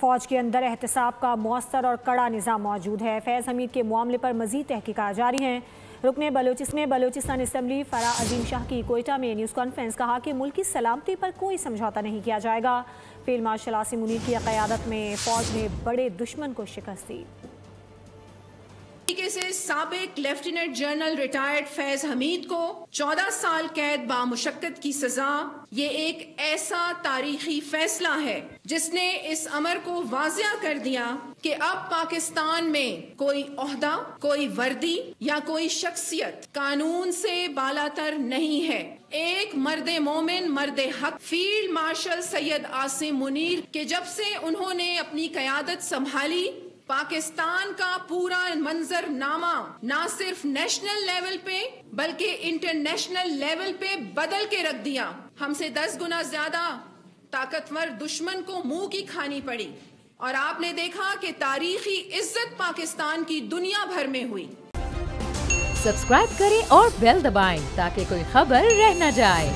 فوج کے اندر احتساب کا مؤثر اور کڑا نظام موجود ہے۔ فیض حمید کے معاملے پر مزید تحقیقات جاری ہیں۔ رکن بلوچستان اسمبلی فرح عظیم شاہ کی کوئٹہ میں نیوز کانفرنس کہا کہ ملک کی سلامتی پر کوئی سمجھوتہ نہیں کیا جائے گا۔ فیلڈ مارشل عاصم منیر کی قیادت میں فوج نے بڑے دشمن کو شکست دی۔ طریقے سے سابق لیفٹیننٹ جنرل ریٹائرڈ فیض حمید کو 14 سال قید بامشقت کی سزا، یہ ایک ایسا تاریخی فیصلہ ہے جس نے اس امر کو واضح کر دیا کہ اب پاکستان میں کوئی عہدہ، کوئی وردی یا کوئی شخصیت قانون سے بالاتر نہیں ہے۔ ایک مرد مومن، مرد حق فیلڈ مارشل سید عاصم منیر کہ جب سے انہوں نے اپنی قیادت سنبھالی، پاکستان کا پورا منظر نامہ نہ صرف نیشنل لیول پہ بلکہ انٹرنیشنل لیول پہ بدل کے رکھ دیا۔ ہم سے 10 گنا زیادہ طاقتور دشمن کو منہ کی کھانی پڑی، اور آپ نے دیکھا کہ تاریخی عزت پاکستان کی دنیا بھر میں ہوئی۔ سبسکرائب کریں اور بیل دبائیں تاکہ کوئی خبر رہ نہ جائے۔